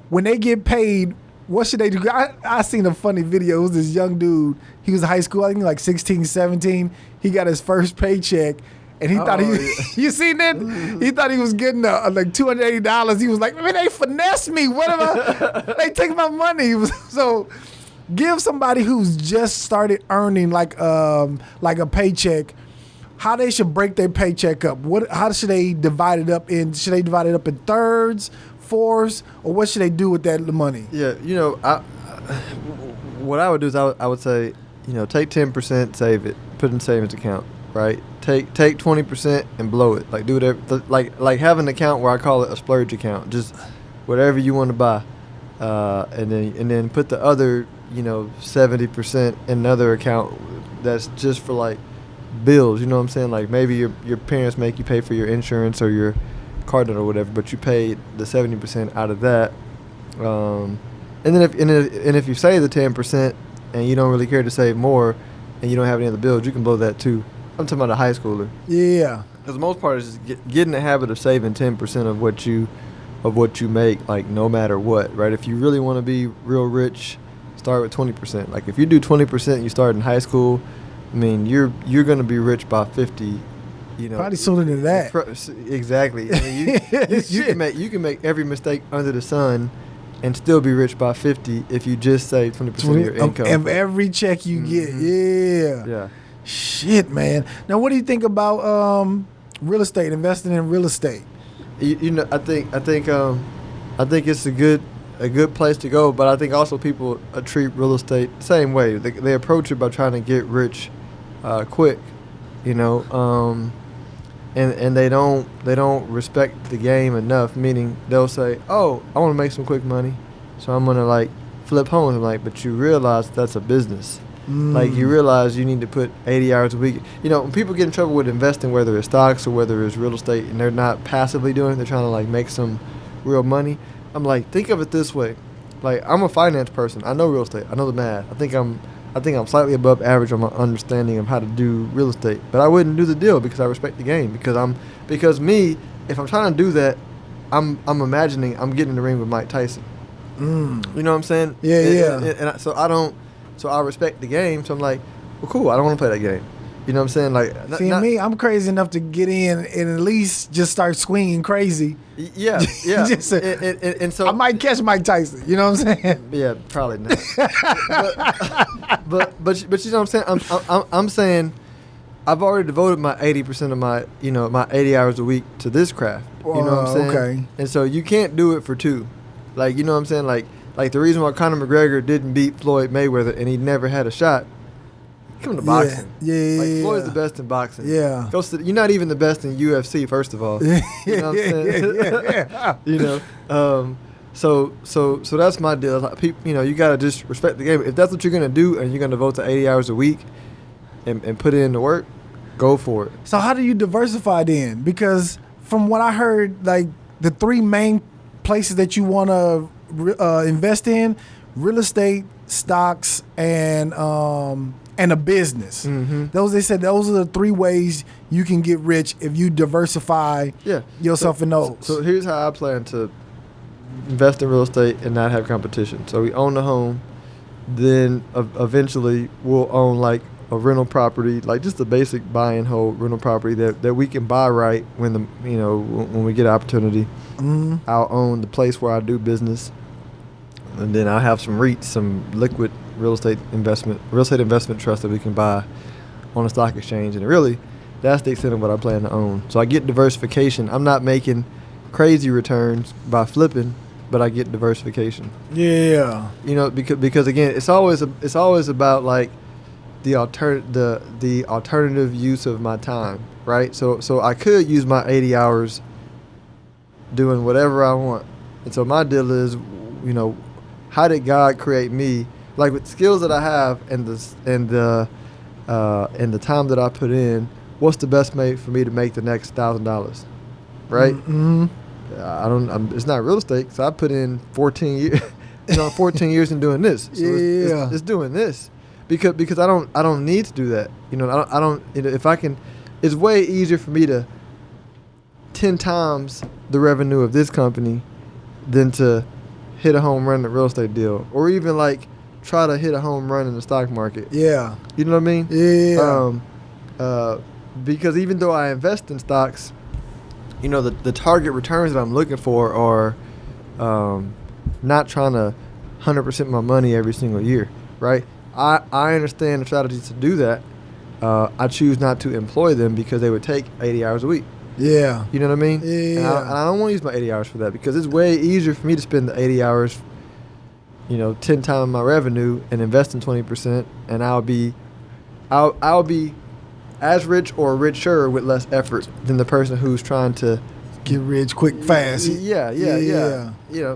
when they get paid, what should they do? I seen a funny video. It was this young dude. He was in high school, I think like 16, 17. He got his first paycheck, And he thought yeah. you seen that? He thought he was getting like $280. He was like, man, they finessed me. What am I? They take my money. So give somebody who's just started earning like a paycheck, how they should break their paycheck up. How should they divide it up in? Should they divide it up in thirds, fourths, or what should they do with that money? Yeah, what I would do is I would say, take 10%, save it, put in a savings account, right? Take 20% and blow it. Like do whatever. Like have an account where I call it a splurge account. Just whatever you want to buy, and then put the other 70% in another account that's just for like bills. You know what I'm saying? Like maybe your parents make you pay for your insurance or your car note or whatever, but you paid the 70% out of that. And then if you save the 10% and you don't really care to save more, and you don't have any other bills, you can blow that too. I'm talking about a high schooler. Yeah. Because the most part is just get in the habit of saving 10% of what you make, like no matter what, right? If you really want to be real rich, start with 20%. Like if you do 20% and you start in high school, I mean you're gonna be rich by 50. Probably sooner than that. Exactly. I mean, you can make every mistake under the sun and still be rich by 50 if you just save 20% of your income. Of every check you get. Yeah. Yeah. Shit, man. Now, what do you think about real estate, investing in real estate? I think it's a good place to go, but I think also people treat real estate the same way. They approach it by trying to get rich quick, and they don't respect the game enough. Meaning they'll say, "Oh, I want to make some quick money, so I'm gonna like flip homes." I'm like, but you realize that's a business. Like you realize you need to put 80 hours a week. When people get in trouble with investing, whether it's stocks or whether it's real estate, and they're not passively doing it, they're trying to like make some real money. I'm like, think of it this way. Like I'm a finance person. I know real estate. I know the math. I think I'm slightly above average on my understanding of how to do real estate. But I wouldn't do the deal because I respect the game. Because me, if I'm trying to do that, I'm imagining I'm getting in the ring with Mike Tyson. You know what I'm saying? Yeah. So I respect the game. So I'm like, well, cool. I don't want to play that game. You know what I'm saying? Like, me, I'm crazy enough to get in and at least just start swinging crazy. Yeah. And so I might catch Mike Tyson. You know what I'm saying? Yeah, probably not. but you know what I'm saying? I'm saying I've already devoted my 80% of my 80 hours a week to this craft. You know what I'm saying? Okay. And so you can't do it for two. Like, you know what I'm saying? Like the reason why Conor McGregor didn't beat Floyd Mayweather and he never had a shot. Come to boxing. Yeah. Floyd's the best in boxing. Yeah. You're not even the best in UFC, first of all. You know what I'm saying? Yeah. So that's my deal. Like, people, you gotta just respect the game. If that's what you're gonna do and you're gonna devote to 80 hours a week and put in the work, go for it. So how do you diversify then? Because from what I heard, like the three main places that you want to invest in: real estate, stocks, and a business. Mm-hmm. They said those are the three ways you can get rich if you diversify yourself in those. So here's how I plan to invest in real estate and not have competition. So we own the home, then eventually we'll own like a rental property, like just a basic buy and hold rental property that we can buy right when when we get an opportunity. Mm-hmm. I'll own the place where I do business, and then I'll have some REITs, some liquid real estate investment trust that we can buy on the stock exchange. And really, that's the extent of what I plan to own. So I get diversification. I'm not making crazy returns by flipping, but I get diversification. Yeah. Because again, it's always about like the alternative use of my time, right? So I could use my 80 hours doing whatever I want. And so my deal is, how did God create me? Like with the skills that I have and the time that I put in, what's the best way for me to make the next $1,000, right? Mm-hmm. It's not real estate, so I put in 14 years, 14 years in doing this. So it's doing this because I don't need to do that. I don't. If I can, it's way easier for me to 10 times the revenue of this company than to hit a home run in a real estate deal, or even like try to hit a home run in the stock market. Yeah. You know what I mean? Yeah. because even though I invest in stocks, the target returns that I'm looking for are not trying to 100% my money every single year, right? I understand the strategies to do that. I choose not to employ them because they would take 80 hours a week. Yeah. You know what I mean? Yeah. And I don't want to use my 80 hours for that because it's way easier for me to spend the 80 hours, 10 times my revenue and invest in 20%, and I'll be as rich or richer with less effort than the person who's trying to get rich quick, fast. Yeah.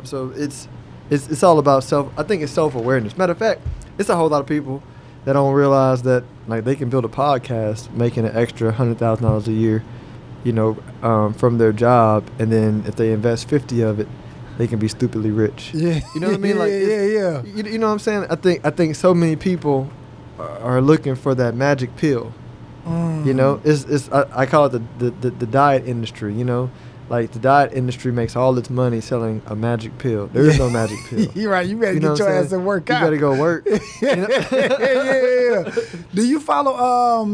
So it's all about I think it's self-awareness. Matter of fact, it's a whole lot of people that don't realize that like they can build a podcast making an extra $100,000 a year, from their job, and then if they invest 50 of it, they can be stupidly rich. Yeah. You know what I mean? Like yeah. You know what I'm saying? I think so many people are looking for that magic pill. It's I call it the diet industry. Like the diet industry makes all its money selling a magic pill. There is no magic pill. You're right. You better get your ass and work out. You better go work. Yeah. Do you follow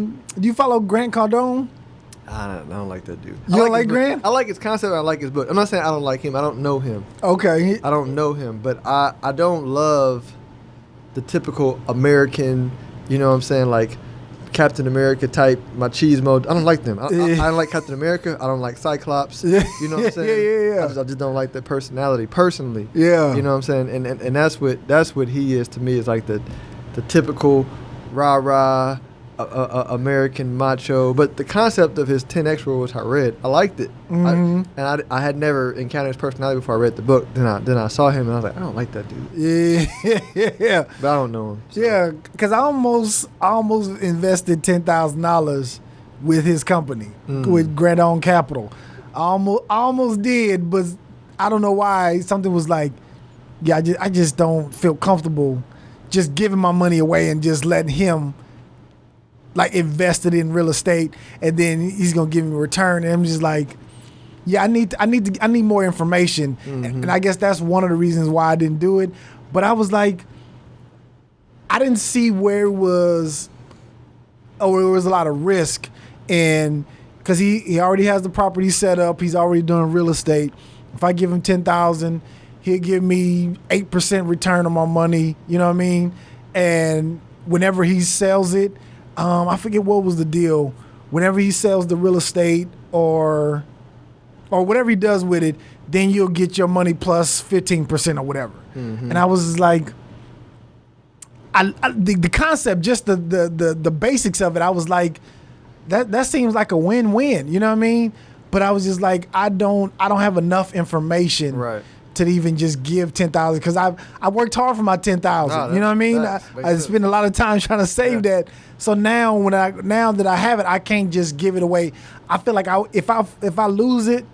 Grant Cardone? I don't like that dude. You don't like Grant? I like his concept. I like his book. I'm not saying I don't like him. I don't know him. Okay. I don't know him, but I don't love the typical American, like Captain America type machismo. I don't like them. I don't like Captain America. I don't like Cyclops. You know what I'm saying? Yeah. I just don't like the personality personally. Yeah. You know what I'm saying? And that's what he is to me, is like the typical rah-rah American macho. But the concept of his 10X rule, which I read, I liked it. Mm-hmm. I had never encountered his personality before I read the book. Then I saw him and I was like, I don't like that dude. Yeah. But I don't know him. So. Yeah, because I almost invested $10,000 with his company, with Grandon Capital. I almost did, but I don't know why. Something was like, I just don't feel comfortable just giving my money away and just letting him like invest it in real estate, and then he's gonna give me a return. And I'm just like, I need more information. And I guess that's one of the reasons why I didn't do it. But I was like, I didn't see where it was a lot of risk, and because he already has the property set up, he's already doing real estate. If I give him $10,000, he'll give me 8% return on my money. You know what I mean? And whenever he sells it, I forget what was the deal. Whenever he sells the real estate or whatever he does with it, then you'll get your money plus 15% or whatever. And I was like, the concept, just the basics of it, I was like, that seems like a win-win. You know what I mean? But I was just like, I don't have enough information. Right. To even just give $10,000, because I worked hard for my $10,000. You know what I mean? I spent a lot of time trying to save that. So now now that I have it, I can't just give it away. I feel like if I lose it,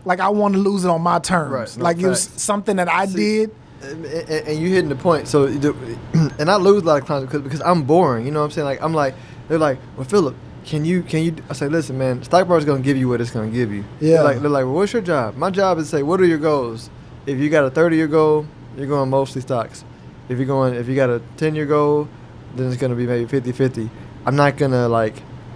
like I want to lose it on my terms. Right. No, like it was something that I did. And you hitting the point. So and I lose a lot of clients because I'm boring. You know what I'm saying? They're like, well, Phillip, can you? I say, listen, man, stock market's gonna give you what it's gonna give you. Yeah. They're like, well, what's your job? My job is to say, what are your goals? If you got a 30-year goal, you're going mostly stocks. If you got a 10-year goal, then it's gonna be maybe 50-50. I'm not gonna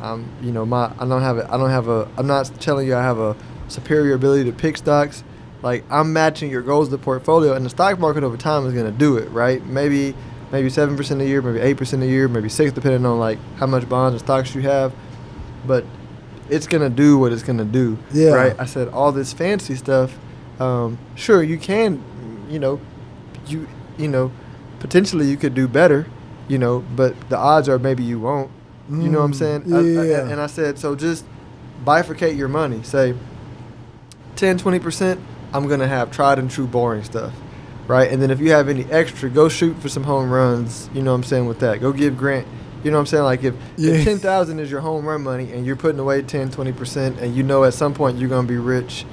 I'm not telling you I have a superior ability to pick stocks. Like, I'm matching your goals to the portfolio, and the stock market over time is gonna do it, right? Maybe 7% a year, maybe 8% a year, maybe 6%, depending on like how much bonds and stocks you have. But it's gonna do what it's gonna do, right? I said all this fancy stuff. Sure, you can, potentially you could do better, but the odds are maybe you won't. You know what I'm saying? Yeah. And I said, so just bifurcate your money. Say 10, 20%, I'm going to have tried and true boring stuff, right? And then if you have any extra, go shoot for some home runs, you know what I'm saying, with that. Go give Grant, you know what I'm saying? Like if $10,000 is your home run money and you're putting away 10, 20%, and at some point you're going to be rich,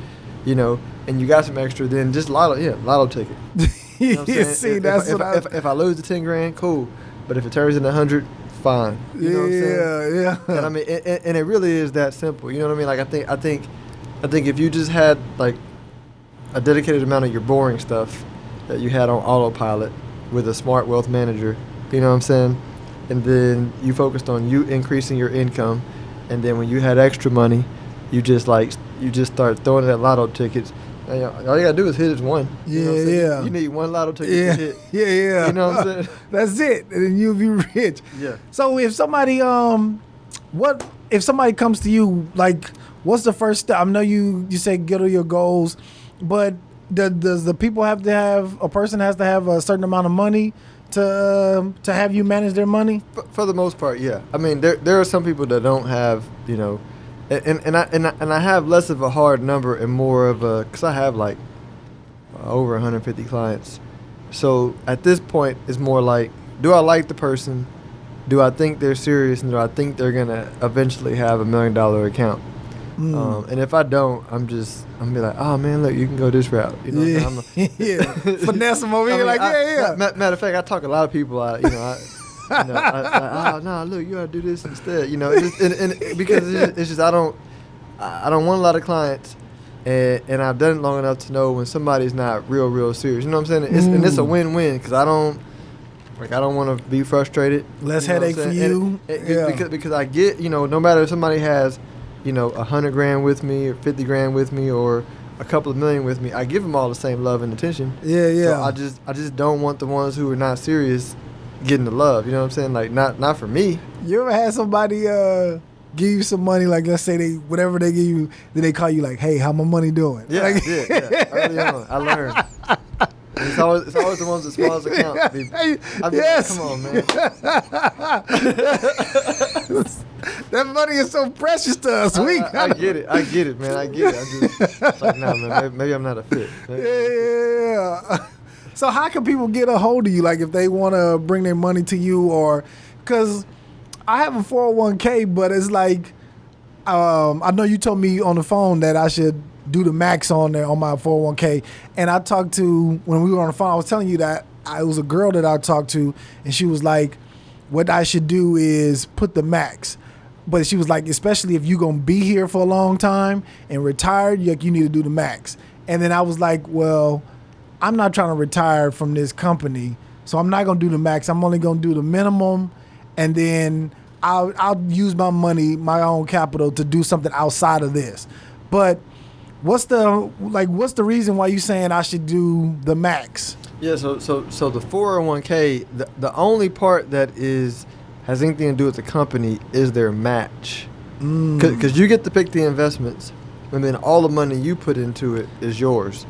and you got some extra, then just lotto ticket. You know what I'm saying? If I lose the 10 grand, cool. But if it turns into 100, fine. You know what I'm saying? Yeah. And I mean, and it really is that simple. You know what I mean? Like I think if you just had like a dedicated amount of your boring stuff that you had on autopilot with a smart wealth manager, you know what I'm saying? And then you focused on you increasing your income, and then when you had extra money, you just start throwing at lotto tickets. And all you gotta do is hit is one. Yeah, you know what I'm saying? yeah. You need one lotto ticket Yeah, to hit. yeah. You know what I'm saying? That's it, and then you'll be rich. Yeah. So if somebody what if somebody comes to you, like, what's the first step? I know you say get to your goals, but does the people have to have, a person has to have a certain amount of money to have you manage their money? For the most part, yeah. I mean, there are some people that don't have, you know, and I have less of a hard number and more of a, because I have like over 150 clients. So at this point, it's more like, do I like the person? Do I think they're serious? And do I think they're going to eventually have $1 million account? And if I don't, I'm be like, oh man, look, you can go this route. You know, yeah, yeah. Finesse them over here, like, yeah. Matter of fact, I talk a lot of people out. You know, oh no, look, you gotta do this instead. You know, because it's just I don't want a lot of clients, and I've done it long enough to know when somebody's not real serious. You know what I'm saying? And it's a win-win because I don't want to be frustrated. Less headache for you. Because I get, you know, no matter if somebody has, you know, $100,000 with me or $50,000 with me or a couple of million with me, I give them all the same love and attention. Yeah, yeah. So I just don't want the ones who are not serious getting the love. You know what I'm saying? Like not for me. You ever had somebody give you some money, like let's say whatever they give you, then they call you like, hey, how my money doing? Yeah, like, yeah. Early on, I learned. And it's always the ones with smallest account. I'd be yes. Like, come on, man. That money is so precious to us. I get it, man. I get it. I'm just like, nah, man, maybe I'm not a fit. Yeah. So how can people get a hold of you? Like if they want to bring their money to you, or because I have a 401k, but it's like I know you told me on the phone that I should do the max on there on my 401k, and I talked to, when we were on the phone, I was telling you that it was a girl that I talked to, and she was like, what I should do is put the max. But she was like, especially if you're going to be here for a long time and retired, you need to do the max. And then I was like, well, I'm not trying to retire from this company, so I'm not going to do the max. I'm only going to do the minimum, and then I'll use my money, my own capital, to do something outside of this. But what's the reason why you saying I should do the max? Yeah, so the 401k, the only part that has anything to do with the company is their match. Because you get to pick the investments, and then all the money you put into it is yours.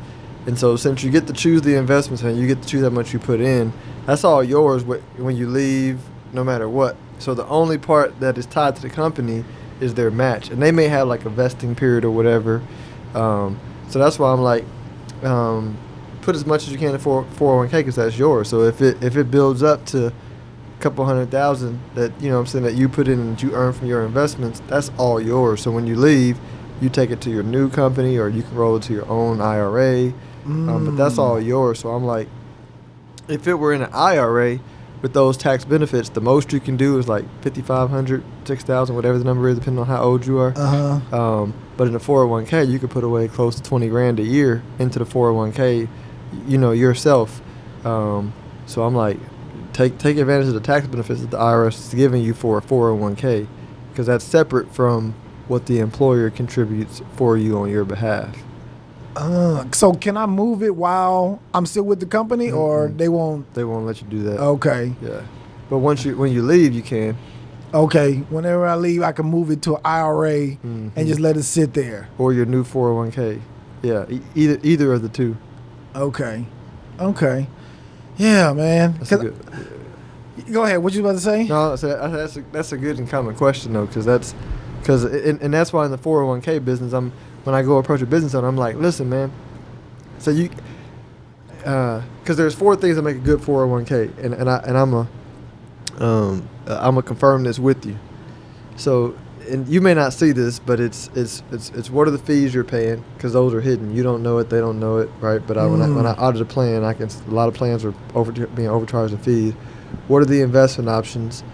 And so since you get to choose the investments and you get to choose how much you put in, that's all yours when you leave, no matter what. So the only part that is tied to the company is their match. And they may have like a vesting period or whatever. So that's why I'm like, put as much as you can in 401k because that's yours. So if it builds up to a couple $100,000 that, you know what I'm saying, that you put in and that you earn from your investments, that's all yours. So when you leave, you take it to your new company or you can roll it to your own IRA. But that's all yours. So I'm like, if it were in an IRA with those tax benefits, the most you can do is like $5,500, $6,000, whatever the number is, depending on how old you are. But in a 401k, you could put away close to $20,000 a year into the 401k, you know, yourself. So I'm like, take advantage of the tax benefits that the IRS is giving you for a 401k, because that's separate from what the employer contributes for you on your behalf. So can I move it while I'm still with the company, or they won't? They won't let you do that. Okay. Yeah. But when you leave, you can. Okay. Whenever I leave, I can move it to an IRA and just let it sit there. Or your new 401k. Yeah. Either of the two. Okay. Yeah, man. That's a good. Go ahead. What you about to say? No, that's a good and common question though, because that's why in the 401k business, when I go approach a business owner, I'm like, listen, man. So you, because there's 4 things that make a good 401k, and I'm gonna confirm this with you. So, and you may not see this, but it's what are the fees you're paying, because those are hidden. You don't know it, they don't know it, right? But when I audit a plan, a lot of plans are being overcharged in fees. What are the investment options?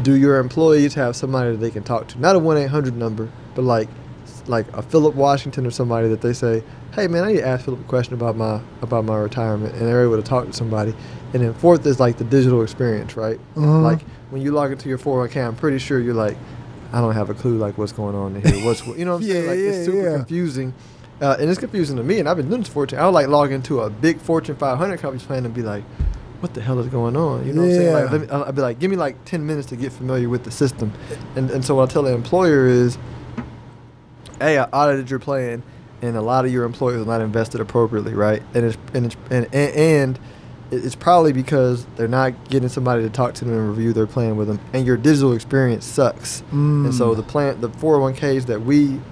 Do your employees have somebody that they can talk to? Not a 1-800 number, but like like a Phillip Washington or somebody that they say, hey man, I need to ask Phillip a question about my retirement, and they're able to talk to somebody. And then fourth is like the digital experience, right? Mm-hmm. Like when you log into your 401k, I'm pretty sure you're like, I don't have a clue like what's going on in here. You know what I'm saying? Like it's super confusing. And it's confusing to me, and I've been doing this for 10. I would like log into a big Fortune 500 company's plan and be like, what the hell is going on? You know what I'm saying? Like, I'd be like, give me like 10 minutes to get familiar with the system. And so what I tell the employer is, hey, I audited your plan, and a lot of your employees are not invested appropriately, right? And it's probably because they're not getting somebody to talk to them and review their plan with them, and your digital experience sucks. And so the 401ks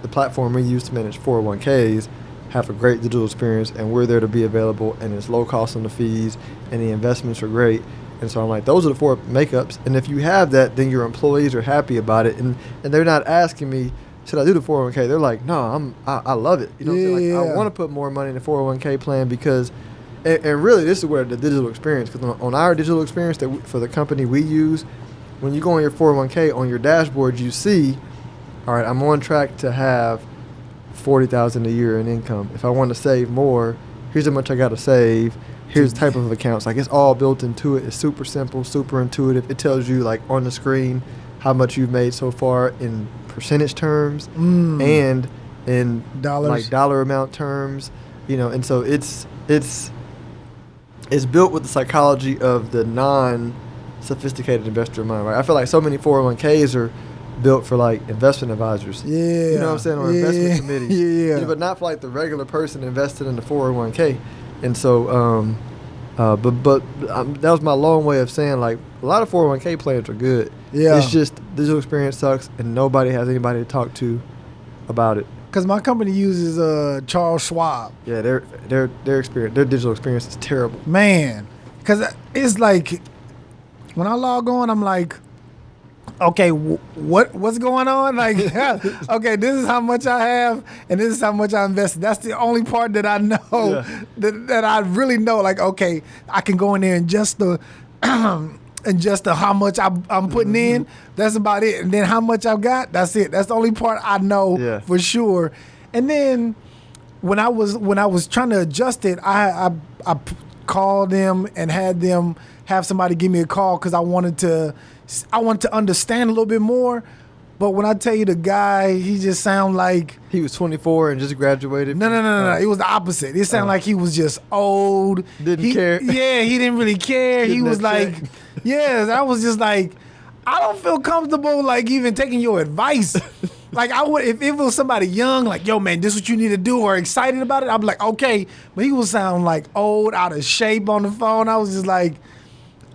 the platform we use to manage 401ks have a great digital experience, and we're there to be available, and it's low cost on the fees, and the investments are great. And so I'm like, those are the 4 makeups, and if you have that, then your employees are happy about it, and they're not asking me, should I do the 401k? They're like, no, I love it. You know what I'm saying? Like, I want to put more money in the 401k plan because, and really this is where the digital experience, because on our digital experience for the company we use, when you go on your 401k, on your dashboard, you see, all right, I'm on track to have $40,000 a year in income. If I want to save more, here's how much I got to save. Here's the type of accounts. Like, it's all built into it. It's super simple, super intuitive. It tells you like on the screen how much you've made so far in percentage terms and in dollars, like dollar amount terms, you know. And so it's built with the psychology of the non-sophisticated investor mind, right? I feel like so many 401ks are built for like investment advisors. Yeah. You know what I'm saying? Or investment committees. Yeah. But not for like the regular person invested in the 401k. And so, but that was my long way of saying like a lot of 401k plans are good. Yeah. It's just digital experience sucks, and nobody has anybody to talk to about it. Because my company uses Charles Schwab. Yeah, their experience, their digital experience is terrible. Man, because it's like when I log on, I'm like, okay, what's going on? Like, okay, this is how much I have, and this is how much I invested. That's the only part that I know, that I really know. Like, okay, I can go in there and just the how much I'm putting in. That's about it. And then how much I've got, that's it. That's the only part I know for sure. And then when I was trying to adjust it, I called them and had them have somebody give me a call because I wanted to understand a little bit more. But when I tell you the guy, he just sound like he was 24 and just graduated. No. It was the opposite. It sounded like he was just old. Didn't care. Yeah, he didn't really care. He was like, I was just like, I don't feel comfortable like even taking your advice. Like I would if it was somebody young, like, yo man, this is what you need to do, or excited about it, I'd be like, okay. But he would sound like old, out of shape on the phone. I was just like,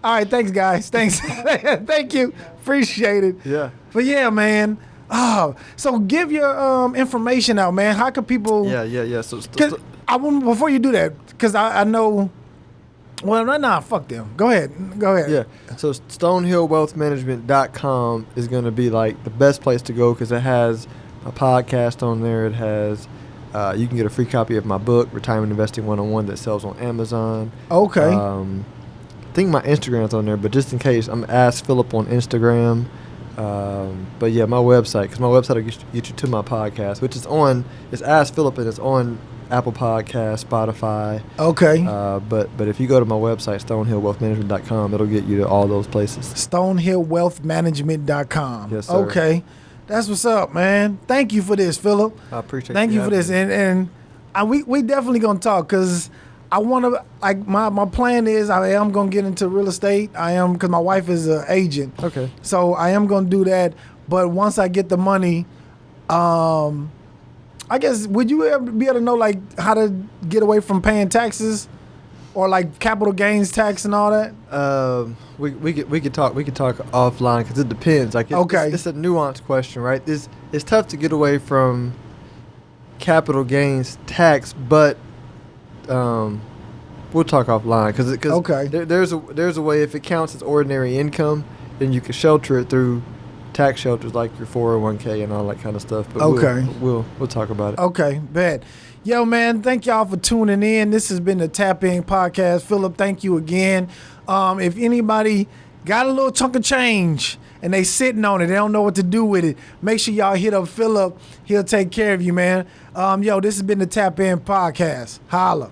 all right, thanks guys. Thanks. Thank you. Appreciate it. Yeah. But yeah, man. Oh, so give your information out, man. How can people? Yeah. So I want before you do that, because I know. Well, nah, fuck them. Go ahead. Yeah. So StonehillWealthManagement.com is going to be like the best place to go because it has a podcast on there. It has you can get a free copy of my book, Retirement Investing 101, that sells on Amazon. Okay. I think my Instagram's on there, but just in case, I'm Ask Phillip on Instagram. But yeah, my website, because my website will get you to my podcast, which is it's Ask Phillip, and it's on Apple Podcasts, Spotify. Okay. But if you go to my website, StonehillWealthManagement.com, it'll get you to all those places. StonehillWealthManagement.com. Yes, sir. Okay. That's what's up, man. Thank you for this, Phillip. I appreciate Thank you for this. And we definitely going to talk because I want to, like, my plan is I am going to get into real estate. I am, because my wife is an agent. Okay. So I am going to do that. But once I get the money, I guess, would you ever be able to know, like, how to get away from paying taxes or, like, capital gains tax and all that? We could talk offline because it depends. Like, it's a nuanced question, right? It's tough to get away from capital gains tax, but we'll talk offline because there's a way if it counts as ordinary income, then you can shelter it through tax shelters like your 401k and all that kind of stuff. But we'll talk about it. Okay, bet. Yo, man, thank y'all for tuning in. This has been the Tap In Podcast. Phillip, thank you again. If anybody got a little chunk of change and they sitting on it. They don't know what to do with it. Make sure y'all hit up Phillip. He'll take care of you, man. Yo, this has been the Tap In Podcast. Holla.